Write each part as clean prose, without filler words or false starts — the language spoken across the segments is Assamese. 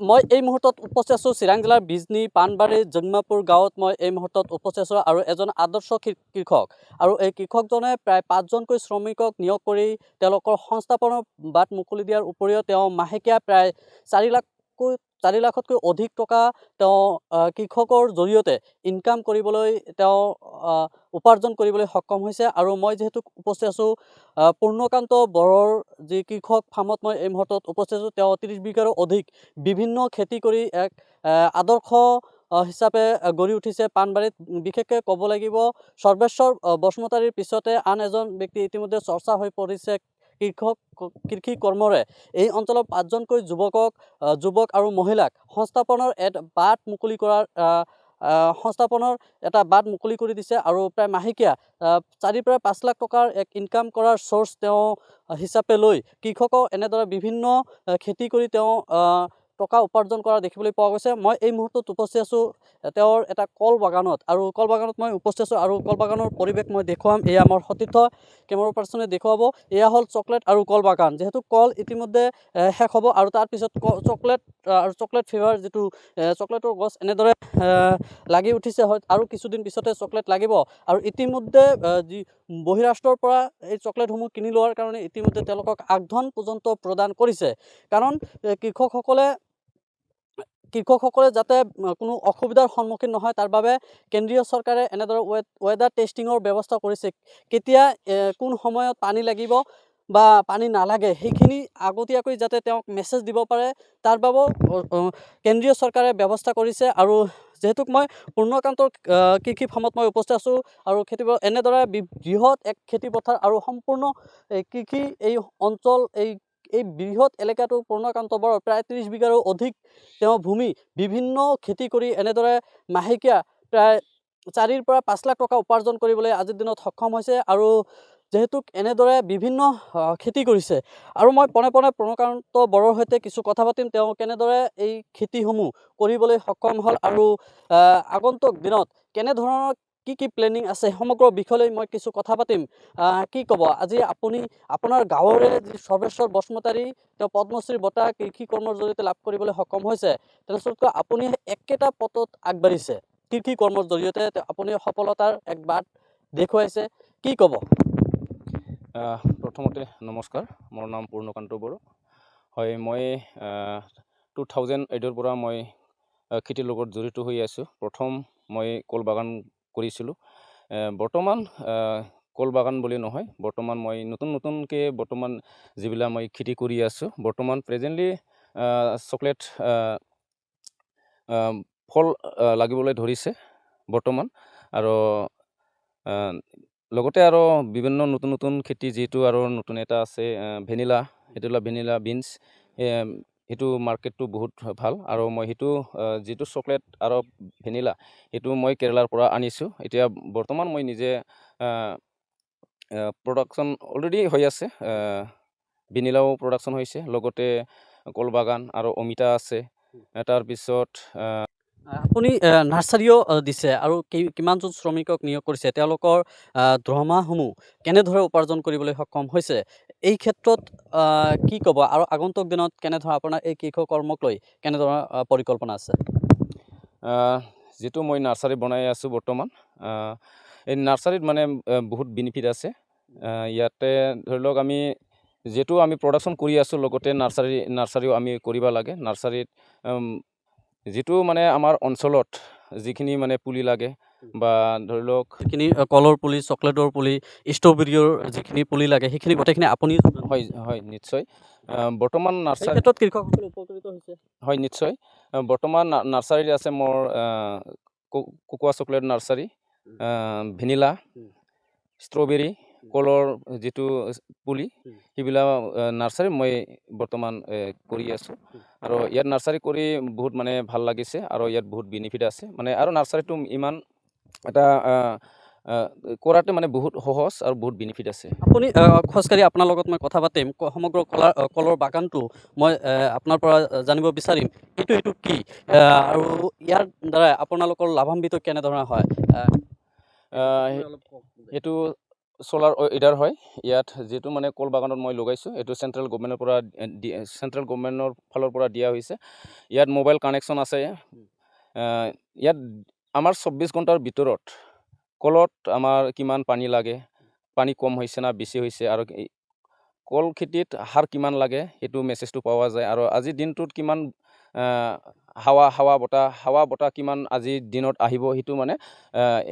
মই এই মুহূৰ্তত উপস্থিত আছোঁ চিৰাং জিলাৰ বিজনী পাণবাৰী জন্মাপুৰ গাঁৱত মই এই মুহূৰ্তত উপস্থিত আছোঁ আৰু এজন আদৰ্শ কৃষক আৰু এই কৃষকজনে প্ৰায় 5জনকৈ শ্ৰমিকক নিয়োগ কৰি তেওঁলোকৰ সংস্থাপনৰ বাট মুকলি দিয়াৰ উপৰিও তেওঁ মাহেকীয়া প্ৰায় 4 লাখতকৈ অধিক টকা তেওঁ কৃষকৰ জৰিয়তে ইনকাম কৰিবলৈ তেওঁ উপাৰ্জন কৰিবলৈ সক্ষম হৈছে। আৰু মই যেহেতু উপস্থিত আছোঁ পূৰ্ণকান্ত বড়োৰ যি কৃষক ফাৰ্মত মই এই মুহূৰ্তত উপস্থিত আছোঁ। তেওঁ 30 বিঘাৰো অধিক বিভিন্ন খেতি কৰি এক আদৰ্শ হিচাপে গঢ়ি উঠিছে পাণবাৰীত। বিশেষকৈ ক'ব লাগিব সৰ্বেশ্বৰ বসুমতাৰীৰ পিছতে আন এজন ব্যক্তি ইতিমধ্যে চৰ্চা হৈ পৰিছে কৃষি কৰ্মৰে। এই অঞ্চলৰ 5জনকৈ যুৱক আৰু মহিলাক সংস্থাপনৰ বাট মুকলি কৰাৰ সংস্থাপনৰ এটা বাট মুকলি কৰি দিছে আৰু প্ৰায় মাহেকীয়া 4 পৰা 5 লাখ টকাৰ এক ইনকাম কৰাৰ চ'ৰ্চ তেওঁ হিচাপে লৈ কৃষকক এনেদৰে বিভিন্ন খেতি কৰি তেওঁ টকা উপাৰ্জন কৰা দেখিবলৈ পোৱা গৈছে। মই এই মুহূৰ্তত উপস্থিত আছোঁ তেওঁৰ এটা কল বাগানত আৰু কল বাগানত মই উপস্থিত আছোঁ আৰু কল বাগানৰ পৰিৱেশ মই দেখুৱাম। এয়া মোৰ সতীৰ্থ কেমেৰা পাৰ্চনে দেখুৱাব। এয়া হ'ল চকলেট আৰু কল বাগান। যিহেতু কল ইতিমধ্যে শেষ হ'ব আৰু তাৰপিছত চকলেট আৰু চকলেট ফ্লেভাৰ যিটো চকলেটৰ গছ এনেদৰে লাগি উঠিছে হয় আৰু কিছুদিন পিছতে চকলেট লাগিব। আৰু ইতিমধ্যে যি বহিৰাষ্ট্ৰৰ পৰা এই চকলেটসমূহ কিনি লোৱাৰ কাৰণে ইতিমধ্যে তেওঁলোকক আগধন পৰ্যন্ত প্ৰদান কৰিছে। কাৰণ কৃষকসকলে যাতে কোনো অসুবিধাৰ সন্মুখীন নহয় তাৰ বাবে কেন্দ্ৰীয় চৰকাৰে এনেদৰে ৱেডাৰ টেষ্টিঙৰ ব্যৱস্থা কৰিছে। কেতিয়া কোন সময়ত পানী লাগিব বা পানী নালাগে সেইখিনি আগতীয়াকৈ যাতে তেওঁক মেছেজ দিব পাৰে তাৰ বাবেও কেন্দ্ৰীয় চৰকাৰে ব্যৱস্থা কৰিছে। আৰু যেহেতু মই পূৰ্ণকান্তৰ কৃষি ফাৰ্মত মই উপস্থিত আছোঁ আৰু এনেদৰে বৃহৎ এক খেতি পথাৰ আৰু সম্পূৰ্ণ কৃষি এই অঞ্চল এই বৃহৎ এলেকাটো পূৰ্ণকান্ত বড়োৰ প্ৰায় 30 বিঘাৰো অধিক তেওঁ ভূমি বিভিন্ন খেতি কৰি এনেদৰে মাহেকীয়া প্ৰায় 4 পৰা 5 লাখ টকা উপাৰ্জন কৰিবলৈ আজিৰ দিনত সক্ষম হৈছে। আৰু যেহেতু এনেদৰে বিভিন্ন খেতি কৰিছে আৰু মই পনে পূৰ্ণকান্ত বড়োৰ সৈতে কিছু কথা পাতিম তেওঁ কেনেদৰে এই খেতিসমূহ কৰিবলৈ সক্ষম হ'ল আৰু আগন্তুক দিনত কেনেধৰণৰ কি প্লেনিং আছে সমগ্ৰ বিষয়লৈ মই কিছু কথা পাতিম। কি ক'ব আজি আপুনি আপোনাৰ গাঁৱৰে যি সৰ্বেশ্বৰ বসুমতাৰী তেওঁ পদ্মশ্ৰী বঁটা কৃষি কৰ্মৰ জৰিয়তে লাভ কৰিবলৈ সক্ষম হৈছে। তেনেস্থলত আপুনি একেটা পথত আগবাঢ়িছে কৃষি কৰ্মৰ জৰিয়তে আপুনি সফলতাৰ এক বাট দেখুৱাইছে। কি ক'ব? প্ৰথমতে নমস্কাৰ, মোৰ নাম পূৰ্ণকান্ত বড়ো হয়। মই 2008 পৰা মই খেতিৰ লগত জড়িত হৈ আছোঁ। প্ৰথম মই কল বাগান কৰিছিলোঁ। বৰ্তমান কল বাগান বুলি নহয়, বৰ্তমান মই নতুনকৈ বৰ্তমান যিবিলাক মই খেতি কৰি আছোঁ। বৰ্তমান প্ৰেজেণ্টলি চকলেট ফল লাগিবলৈ ধৰিছে বৰ্তমান। আৰু লগতে আৰু বিভিন্ন নতুন খেতি যিহেতু আৰু নতুন এটা আছে ভেনিলা, সেইটো ভেনিলা বিনছ, সেইটো মাৰ্কেটটো বহুত ভাল। আৰু মই সেইটো যিটো চকলেট আৰু ভেনিলা সেইটো মই কেৰেলাৰ পৰা আনিছোঁ। এতিয়া বৰ্তমান মই নিজে প্ৰডাকশ্যন অলৰেডি হৈ আছে, ভেনিলাও প্ৰডাকশ্যন হৈছে, লগতে কল বাগান আৰু অমিতা আছে। তাৰপিছত আপুনি নাৰ্চাৰীও দিছে আৰু কিমানজন শ্ৰমিকক নিয়োগ কৰিছে, তেওঁলোকৰ দৰমহাসমূহ কেনেদৰে উপাৰ্জন কৰিবলৈ সক্ষম হৈছে এই ক্ষেত্ৰত কি ক'ব? আৰু আগন্তুক দিনত কেনেধৰণৰ আপোনাৰ এই কৃষি কৰ্মক লৈ কেনেধৰণৰ পৰিকল্পনা আছে? যিটো মই নাৰ্চাৰী বনাই আছোঁ বৰ্তমান, এই নাৰ্চাৰীত মানে বহুত বেনিফিট আছে। ইয়াতে ধৰি লওক আমি যিহেতু আমি প্ৰডাকশ্যন কৰি আছোঁ, লগতে নাৰ্চাৰীও আমি কৰিব লাগে। নাৰ্চাৰীত যিটো মানে আমাৰ অঞ্চলত যিখিনি মানে পুলি লাগে বা ধৰি লওক যিখিনি কলৰ পুলি, চকলেটৰ পুলি, ষ্ট্ৰবেৰীৰ যিখিনি পুলি লাগে সেইখিনি গোটেইখিনি আপুনি হয় নিশ্চয়। বৰ্তমান নাৰ্চাৰী ক্ষেত্ৰত কৃষকসকল উপকৃত হৈছে। হয় নিশ্চয়। বৰ্তমান নাৰ্চাৰীত আছে মোৰ cocoa chocolate nursery, vanilla, strawberry, কলৰ যিটো পুলি সেইবিলাক নাৰ্চাৰী মই বৰ্তমান কৰি আছোঁ। আৰু ইয়াত নাৰ্চাৰী কৰি বহুত মানে ভাল লাগিছে আৰু ইয়াত বহুত বেনিফিট আছে মানে। আৰু নাৰ্চাৰীটো ইমান এটা কৰাতে মানে বহুত সহজ আৰু বহুত বেনিফিট আছে। আপুনি খোজকাঢ়ি আপোনাৰ লগত মই কথা পাতিম। সমগ্ৰ কলৰ বাগানটো মই আপোনাৰ পৰা জানিব বিচাৰিম এইটো কি আৰু ইয়াৰ দ্বাৰা আপোনালোকৰ লাভান্বিত কেনেধৰণৰ হয়। সেইটো সোলাৰ ইডাৰ হয় ইয়াত যিটো মানে কল বাগানত মই লগাইছোঁ এইটো চেণ্ট্ৰেল গভৰ্ণমেণ্টৰ পৰা চেণ্ট্ৰেল গভৰ্ণমেণ্টৰ ফালৰ পৰা দিয়া হৈছে ইয়াত মোবাইল কানেকশ্যন আছে ইয়াত আমাৰ 24 ঘণ্টাৰ ভিতৰত কলত আমাৰ কিমান পানী লাগে পানী কম হৈছে না বেছি হৈছে আৰু কল খেতিত সাৰ কিমান লাগে সেইটো মেছেজটো পোৱা যায় আৰু আজিৰ দিনটোত কিমান হাৱা বতাহ কিমান আজিৰ দিনত আহিব সেইটো মানে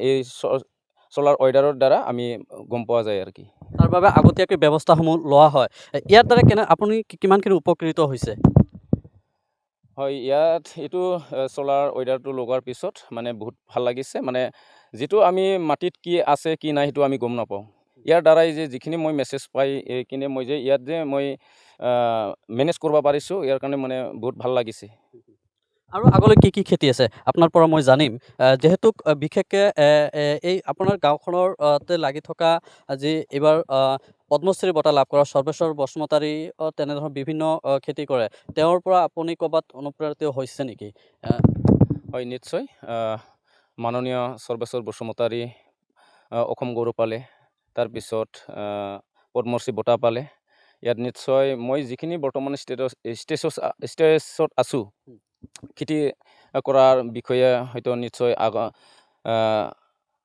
এই সোলাৰ ৱেডাৰৰ দ্বাৰা আমি গম পোৱা যায় আৰু কি তাৰ বাবে আগতীয়াকৈ ব্যৱস্থাসমূহ লোৱা হয় ইয়াৰ দ্বাৰা আপুনি কিমানখিনি উপকৃত হৈছে হয় ইয়াত এইটো সোলাৰ ৱেডাৰটো লগোৱাৰ পিছত মানে বহুত ভাল লাগিছে মানে যিটো আমি মাটিত কি আছে কি নাই সেইটো আমি গম নাপাওঁ ইয়াৰ দ্বাৰাই যে যিখিনি মই মেছেজ পাই কিনে মই যে ইয়াত যে মই মেনেজ কৰিব পাৰিছোঁ ইয়াৰ কাৰণে মানে বহুত ভাল লাগিছে আৰু আগলৈ কি খেতি আছে আপোনাৰ পৰা মই জানিম যিহেতু বিশেষকৈ এই আপোনাৰ গাঁওখনৰ লাগি থকা যি এইবাৰ পদ্মশ্ৰী বঁটা লাভ কৰা সৰ্বেশ্বৰ বসুমতাৰী তেনেধৰণৰ বিভিন্ন খেতি কৰে তেওঁৰ পৰা আপুনি ক'ৰবাত অনুপ্ৰাণিত হৈছে নেকি হয় নিশ্চয় মাননীয় সৰ্বেশ্বৰ বসুমতাৰী অসম গৌৰৱ পালে তাৰপিছত পদ্মশ্ৰী বঁটা পালে ইয়াত নিশ্চয় মই যিখিনি বৰ্তমান ষ্টেজত আছোঁ খেতি কৰাৰ বিষয়ে হয়তো নিশ্চয়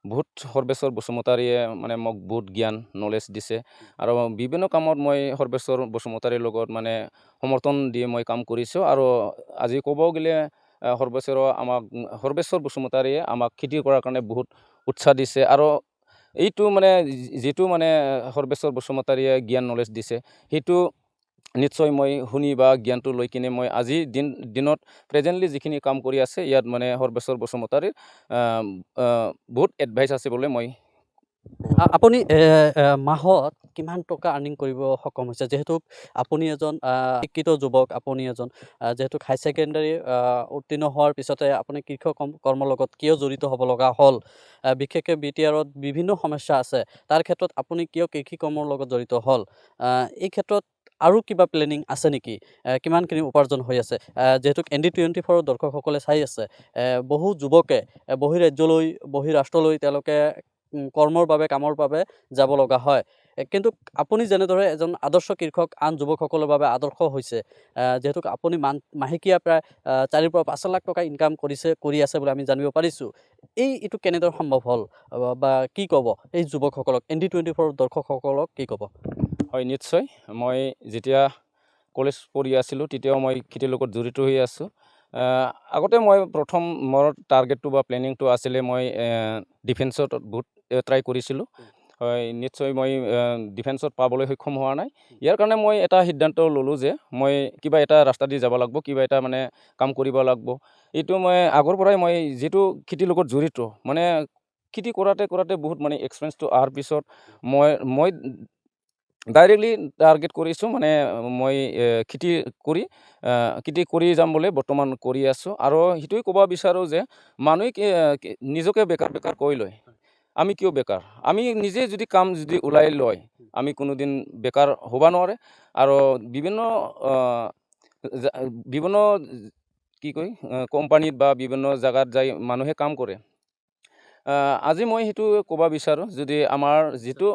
বহুত সৰ্বেশ্বৰ বসুমতাৰীয়ে মানে মোক বহুত জ্ঞান নলেজ দিছে আৰু বিভিন্ন কামত মই সৰ্বেশ্বৰ বসুমতাৰীৰ লগত মানে সমৰ্থন দি মই কাম কৰিছোঁ আৰু আজি ক'ব গ'লে সৰ্বেশ্বৰ বসুমতাৰীয়ে আমাক খেতি কৰাৰ কাৰণে বহুত উৎসাহ দিছে আৰু এইটো মানে যিটো মানে সৰ্বেশ্বৰ বসুমতাৰীয়ে জ্ঞান নলেজ দিছে সেইটো নিশ্চয় মই শুনি বা জ্ঞানটো লৈ কিনে মই আজিৰ দিনত প্ৰেজেণ্টলি যিখিনি কাম কৰি আছে ইয়াত মানে সৰ্বেশ্বৰ বসুমতাৰীৰ বহুত এডভাইচ আছে বুলি মই আপুনি মাহত কিমান টকা আৰ্নিং কৰিব সক্ষম হৈছে যিহেতু আপুনি এজন শিক্ষিত যুৱক আপুনি এজন যিহেতু হাই ছেকেণ্ডাৰী উত্তীৰ্ণ হোৱাৰ পিছতে আপুনি কৃষক কৰ্মৰ লগত কিয় জড়িত হ'ব লগা হ'ল বিশেষকৈ BTRত বিভিন্ন সমস্যা আছে তাৰ ক্ষেত্ৰত আপুনি কিয় কৃষি কৰ্মৰ লগত জড়িত হ'ল এই ক্ষেত্ৰত আৰু কিবা প্লেনিং আছে নেকি কিমানখিনি উপাৰ্জন হৈ আছে যিহেতু ND24 দৰ্শকসকলে চাই আছে বহু যুৱকে বহিৰাজ্যলৈ বহিৰাষ্ট্ৰলৈ তেওঁলোকে কৰ্মৰ বাবে কামৰ বাবে যাব লগা হয় কিন্তু আপুনি যেনেদৰে এজন আদৰ্শ কৃষক আন যুৱকসকলৰ বাবে আদৰ্শ হৈছে যিহেতু আপুনি মাহেকীয়া প্ৰায় 4 পৰা 5 লাখ টকা ইনকাম কৰি আছে বুলি আমি জানিব পাৰিছোঁ এইটো কেনেদৰে সম্ভৱ হ'ল বা কি ক'ব এই যুৱকসকলক ND24 দৰ্শকসকলক কি ক'ব হয় নিশ্চয় মই যেতিয়া কলেজ পঢ়ি আছিলোঁ তেতিয়াও মই খেতিৰ লগত জড়িত হৈ আছোঁ আগতে মই প্ৰথম মোৰ টাৰ্গেটটো বা প্লেনিংটো আছিলে মই ডিফেন্সত বহুত ট্ৰাই কৰিছিলোঁ হয় নিশ্চয় মই ডিফেন্সত পাবলৈ সক্ষম হোৱা নাই ইয়াৰ কাৰণে মই এটা সিদ্ধান্ত ল'লোঁ যে মই কিবা এটা ৰাস্তা দি যাব লাগিব কিবা এটা মানে কাম কৰিব লাগিব এইটো মই আগৰ পৰাই মই যিটো খেতিৰ লগত জড়িত মানে খেতি কৰাতে বহুত মানে এক্সপেৰিয়েঞ্চটো অহাৰ পিছত মই ডাইৰেক্টলি টাৰ্গেট কৰিছোঁ মানে মই খেতি কৰি যাম বুলি বৰ্তমান কৰি আছোঁ আৰু সেইটোৱে ক'ব বিচাৰোঁ যে মানুহে নিজকে বেকাৰ কৈ লয় আমি কিয় বেকাৰ আমি নিজে যদি কাম যদি ওলাই লয় আমি কোনোদিন বেকাৰ হ'ব নোৱাৰে আৰু বিভিন্ন কি কয় কোম্পানীত বা বিভিন্ন জাগাত যাই মানুহে কাম কৰে আজি মই সেইটো ক'ব বিচাৰোঁ যদি আমাৰ যিটো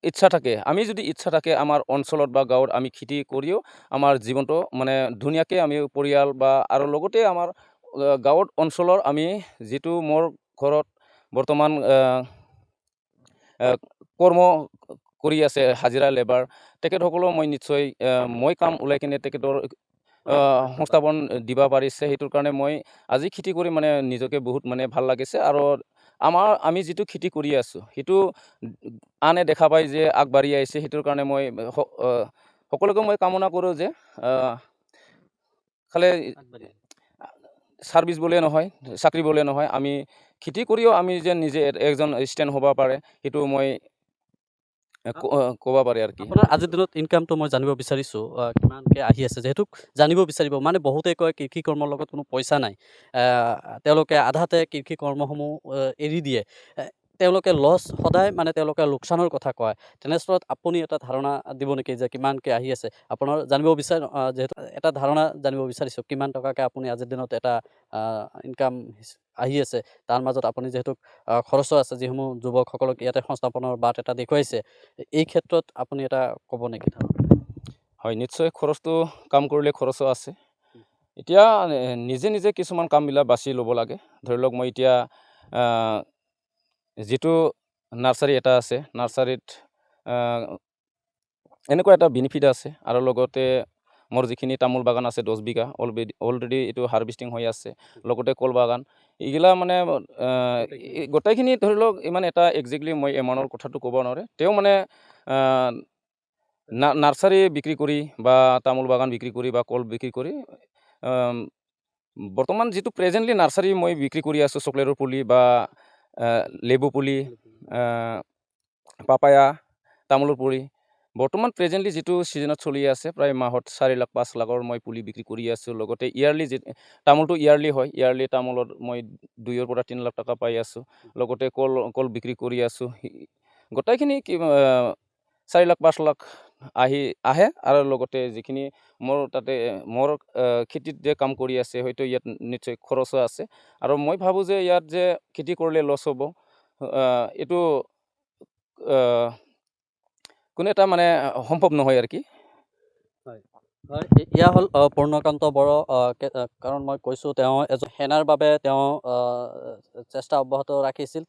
ইচ্ছা থাকে আমি যদি ইচ্ছা থাকে আমাৰ অঞ্চলত বা গাঁৱত আমি খেতি কৰিও আমাৰ জীৱনটো মানে ধুনীয়াকৈ আমি পৰিয়াল বা আৰু লগতে আমাৰ গাঁৱত অঞ্চলৰ আমি যিটো মোৰ ঘৰত বৰ্তমান কৰ্ম কৰি আছে হাজিৰা লেবাৰ তেখেতসকলেও মই নিশ্চয় মই কাম ওলাই কিনে তেখেতৰ সংস্থাপন দিব পাৰিছে সেইটোৰ কাৰণে মই আজি খেতি কৰি মানে নিজকে বহুত মানে ভাল লাগিছে আৰু আমি যিটো খেতি কৰি আছোঁ সেইটো আনে দেখা পায় যে আগবাঢ়ি আহিছে সেইটোৰ কাৰণে মই সকলোকে মই কামনা কৰোঁ যে খালি ছাৰ্ভিচ বুলিয়ে নহয় চাকৰি বুলিয়ে নহয় আমি খেতি কৰিও আমি যে নিজে একজন ষ্টেণ্ড হ'ব পাৰে সেইটো মই ক'ব পাৰে আৰু কি আপোনাৰ আজিৰ দিনত ইনকামটো মই জানিব বিচাৰিছোঁ কিমানকৈ আহি আছে যিহেতু জানিব বিচাৰিব মানে বহুতে কয় কৃষি কৰ্মৰ লগত কোনো পইচা নাই তেওঁলোকে আধাতে কৃষি কৰ্মসমূহ এৰি দিয়ে তেওঁলোকে লছ সদায় মানে তেওঁলোকে লোকচানৰ কথা কয় তেনেস্থলত আপুনি এটা ধাৰণা দিব নেকি যে কিমানকৈ আহি আছে আপোনাৰ জানিব যিহেতু এটা ধাৰণা জানিব বিচাৰিছোঁ কিমান টকাকৈ আপুনি আজিৰ দিনত এটা ইনকাম আহি আছে তাৰ মাজত আপুনি যিহেতু খৰচো আছে যিসমূহ যুৱকসকলক ইয়াতে সংস্থাপনৰ বাট এটা দেখুৱাইছে এই ক্ষেত্ৰত আপুনি এটা ক'ব নেকি? হয়, নিশ্চয় খৰচটো কাম কৰিলে খৰচো আছে। এতিয়া নিজে নিজে কিছুমান কামবিলাক বাছি ল'ব লাগে। ধৰি লওক মই এতিয়া যিটো নাৰ্চাৰী এটা আছে, নাৰ্চাৰীত এনেকুৱা এটা বেনিফিট আছে আৰু লগতে মোৰ যিখিনি তামোল বাগান আছে 10 বিঘা অলৰেডি এইটো হাৰ্ভেষ্টিং হৈ আছে, লগতে কল বাগান এইগিলা মানে গোটেইখিনি ধৰি লওক ইমান এটা একজেক্টলি মই এমাউণ্টৰ কথাটো ক'ব নোৱাৰে। তেওঁ মানে নাৰ্চাৰী বিক্ৰী কৰি বা তামোল বাগান বিক্ৰী কৰি বা কল বিক্ৰী কৰি বৰ্তমান যিটো প্ৰেজেণ্টলি নাৰ্চাৰী মই বিক্ৰী কৰি আছোঁ, চকলেটৰ পুলি বা লেবু পুলি, পাপায়া, তামোলৰ পুলি, বৰ্তমান প্ৰেজেণ্টলি যিটো ছিজনত চলি আছে প্ৰায় মাহত 4 লাখ 5 লাখৰ মই পুলি বিক্ৰী কৰি আছোঁ। লগতে ইয়াৰলি তামোলটো ইয়াৰলি হয়, ইয়াৰলি তামোলত মই 2 পৰা 3 লাখ টকা পাই আছোঁ। লগতে কল বিক্ৰী কৰি আছোঁ। গোটেইখিনি 4 লাখ 5 লাখ আহে আৰু লগতে যিখিনি মোৰ খেতিত যে কাম কৰি আছে হয়তো ইয়াত নিশ্চয় খৰচো আছে। আৰু মই ভাবোঁ যে ইয়াত যে খেতি কৰিলে লছ হ'ব এইটো কোনো এটা মানে সম্ভৱ নহয় আৰু কি। হয়, এয়া হ'ল পূৰ্ণকান্ত বড়ো। কাৰণ মই কৈছোঁ তেওঁ এজন সেনাৰ বাবে তেওঁ চেষ্টা অব্যাহত ৰাখিছিল।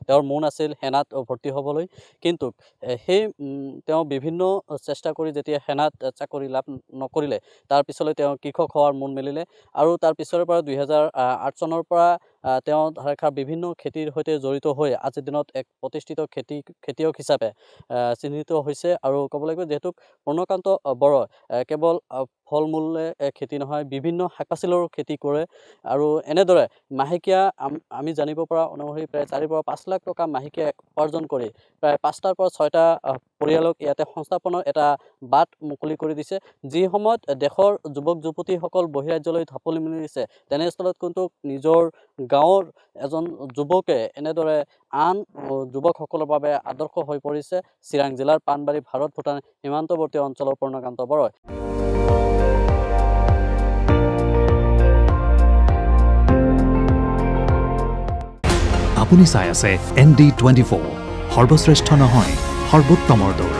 তেওঁৰ মন আছিল সেনাত ভৰ্তি হ'বলৈ, কিন্তু তেওঁ বিভিন্ন চেষ্টা কৰি যেতিয়া সেনাত চাকৰি লাভ নকৰিলে তাৰ পিছলৈ তেওঁ কৃষক হোৱাৰ মন মেলিলে আৰু তাৰ পিছৰে পৰা 2008 চনৰ পৰা তেওঁ ধাৰাসাৰ বিভিন্ন খেতিৰ সৈতে জড়িত হৈ আজিৰ দিনত এক প্ৰতিষ্ঠিত খেতিয়ক হিচাপে চিহ্নিত হৈছে। আৰু ক'ব লাগিব যিহেতু পূৰ্ণকান্ত বড়ো কেৱল ফল মূলে খেতি নহয়, বিভিন্ন শাক পাচলিৰো খেতি কৰে আৰু এনেদৰে মাহেকীয়া আমি জানিব পৰা অনুসৰি প্ৰায় 4 পৰা 5 লাখ টকা মাহেকীয়া উপাৰ্জন কৰি প্ৰায় 5টাৰ পৰা 6টা পৰিয়ালক ইয়াতে সংস্থাপনৰ এটা বাট মুকলি কৰি দিছে। যি সময়ত দেশৰ যুৱক যুৱতীসকল বহিৰাজ্যলৈ ঢাপলি মেলিছে, তেনেস্থলত কিন্তু নিজৰ গাঁৱৰ এজন যুৱকে এনেদৰে আন যুৱকসকলৰ বাবে আদৰ্শ হৈ পৰিছে চিৰাং জিলাৰ পাণবাৰী ভাৰত ভূটান সীমান্তৱৰ্তী অঞ্চলৰ পূৰ্ণকান্ত বড়ো। আপুনি চাই আছে ND24, সৰ্বশ্ৰেষ্ঠ নহয় সৰ্বোত্তমৰ দৌৰ।